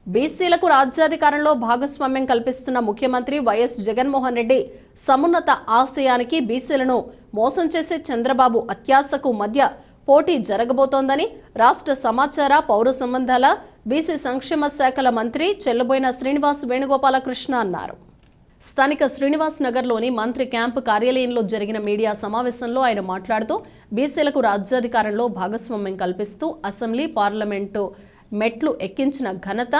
బీసీలకు రాజ్యాధికారంలో భాగస్వామ్యం కల్పిస్తున్న ముఖ్యమంత్రి వైఎస్ జగన్మోహన్ రెడ్డి సమున్నత ఆశయానికి బీసీలను మోసం చేసే చంద్రబాబు అత్యాశకు మధ్య పోటీ జరగబోతోందని రాష్ట్ర సమాచార పౌర సంబంధాల బీసీ సంక్షేమ శాఖల మంత్రి చెల్లుబోయిన శ్రీనివాస్ వేణుగోపాలకృష్ణ అన్నారు. స్థానిక శ్రీనివాస్ నగర్లోని మంత్రి క్యాంపు కార్యాలయంలో జరిగిన మీడియా సమావేశంలో ఆయన మాట్లాడుతూ బీసీలకు రాజ్యాధికారంలో భాగస్వామ్యం కల్పిస్తూ అసెంబ్లీ పార్లమెంటు మెట్లు ఎక్కించిన ఘనత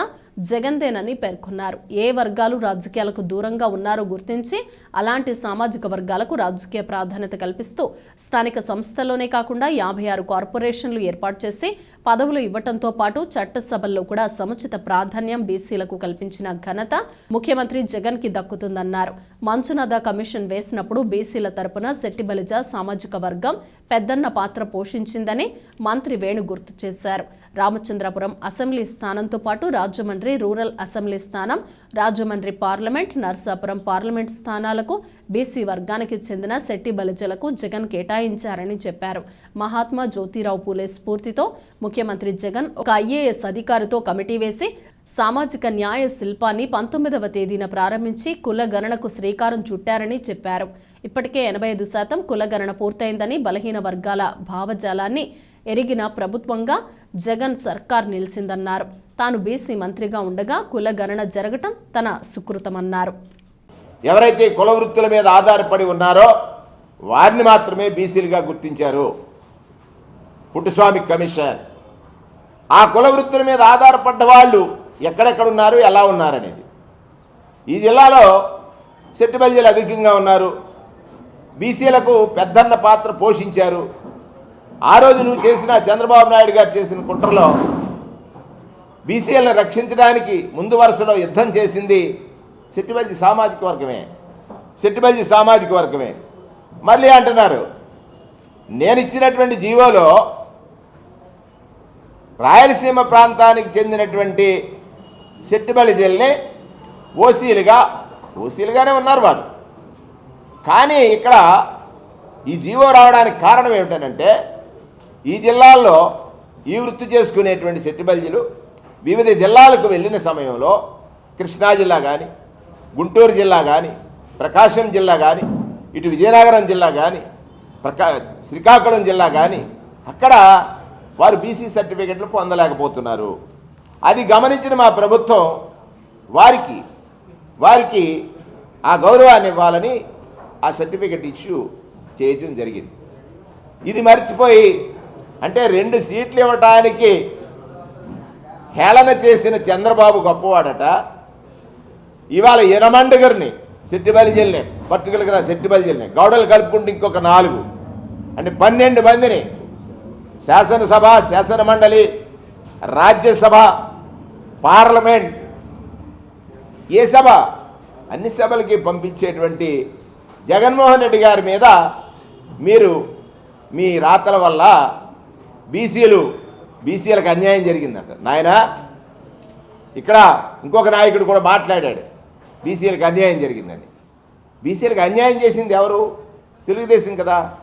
జగన్దేనని పేర్కొన్నారు. ఏ వర్గాలు రాజకీయాలకు దూరంగా ఉన్నారో గుర్తించి అలాంటి సామాజిక వర్గాలకు రాజకీయ ప్రాధాన్యత కల్పిస్తూ స్థానిక సంస్థల్లోనే కాకుండా 56 కార్పొరేషన్లు ఏర్పాటు చేసి పదవులు ఇవ్వడంతో పాటు చట్టసభల్లో కూడా సముచిత ప్రాధాన్యం బీసీలకు కల్పించిన ఘనత ముఖ్యమంత్రి జగన్ కి దక్కుతుందన్నారు. మంచునాథ కమిషన్ వేసినప్పుడు బీసీల తరపున శెట్టిబలిజ సామాజిక వర్గం పెద్దన్న పాత్ర పోషించిందని మంత్రి వేణు గుర్తు చేశారు. రామచంద్రపురం అసెంబ్లీ స్థానంతో పాటు రాజమండ్రి రూరల్ అసెంబ్లీ స్థానం, రాజమండ్రి పార్లమెంట్, నర్సాపురం పార్లమెంట్ స్థానాలకు బీసీ వర్గానికి చెందిన శెట్టి బలిజలకు జగన్ కేటాయించారని చెప్పారు. మహాత్మా జ్యోతిరావు పూలే స్ఫూర్తితో ముఖ్యమంత్రి జగన్ ఒక ఐఏఎస్ అధికారితో కమిటీ వేసి సామాజిక న్యాయ శిల్పాన్ని 19వ తేదీన ప్రారంభించి కులగణనకు శ్రీకారం చుట్టారని చెప్పారు. ఇప్పటికే 85% కులగణన పూర్తయిందని, బలహీన వర్గాల భావజాలాన్ని ఎరిగిన ప్రభుత్వంగా జగన్ సర్కార్ నిలిచిందన్నారు. తాను బీసీ మంత్రిగా ఉండగా కులగణన జరగటం తన సుకృతమన్నారు. ఎవరైతే కుల వృత్తుల మీద ఆధారపడి ఉన్నారో వారిని మాత్రమే బీసీలుగా గుర్తించారు పుట్టుస్వామి కమిషన్. ఆ కుల వృత్తుల మీద ఆధారపడ్డ వాళ్ళు ఎక్కడెక్కడ ఉన్నారు, ఎలా ఉన్నారనేది. ఈ జిల్లాలో శెట్టి బలిజలు అధికంగా ఉన్నారు. బీసీలకు పెద్దన్న పాత్ర పోషించారు. ఆ రోజు నువ్వు చేసిన చంద్రబాబు నాయుడు గారు చేసిన కుట్రలో బీసీలను రక్షించడానికి ముందు వరుసలో యుద్ధం చేసింది శెట్టిబలిజ సామాజిక వర్గమే. శెట్టిబలిజ సామాజిక వర్గమే. మళ్ళీ అంటున్నారు, నేను ఇచ్చినటువంటి జీవోలో రాయలసీమ ప్రాంతానికి చెందినటువంటి శెట్టిబలిజల్ని ఓసీలుగానే ఉన్నారు వారు. కానీ ఇక్కడ ఈ జీవో రావడానికి కారణం ఏమిటనంటే, ఈ జిల్లాల్లో ఈ వృత్తి చేసుకునేటువంటి శెట్టిబలిజలు వివిధ జిల్లాలకు వెళ్ళిన సమయంలో కృష్ణా జిల్లా కానీ, గుంటూరు జిల్లా కానీ, ప్రకాశం జిల్లా కానీ, ఇటు విజయనగరం జిల్లా కానీ, శ్రీకాకుళం జిల్లా కానీ అక్కడ వారు బీసీ సర్టిఫికెట్లు పొందలేకపోతున్నారు. అది గమనించిన మా ప్రభుత్వం వారికి ఆ గౌరవాన్ని ఇవ్వాలని ఆ సర్టిఫికెట్ ఇష్యూ చేయటం జరిగింది. ఇది మర్చిపోయి, అంటే 2 సీట్లు ఇవ్వటానికి హేళన చేసిన చంద్రబాబు గొప్పవాడట. ఇవాళ ఎనమండగర్ని శెట్టి బలిజల్ని, పర్టికులర్గా శెట్టి బలిజల్ని గౌడలు కలుపుకుంటే ఇంకొక 4 అంటే 12 మందిని శాసనసభ, శాసన మండలి, రాజ్యసభ, పార్లమెంట్, ఏ సభ, అన్ని సభలకి పంపించేటువంటి జగన్మోహన్ రెడ్డి గారి మీద మీరు మీ రాతల వల్ల బీసీలకు అన్యాయం జరిగిందంట. నాయన ఇక్కడ ఇంకొక నాయకుడు కూడా మాట్లాడాడు, బీసీలకు అన్యాయం జరిగిందని. బీసీలకు అన్యాయం చేసింది ఎవరు? తెలుగుదేశం కదా.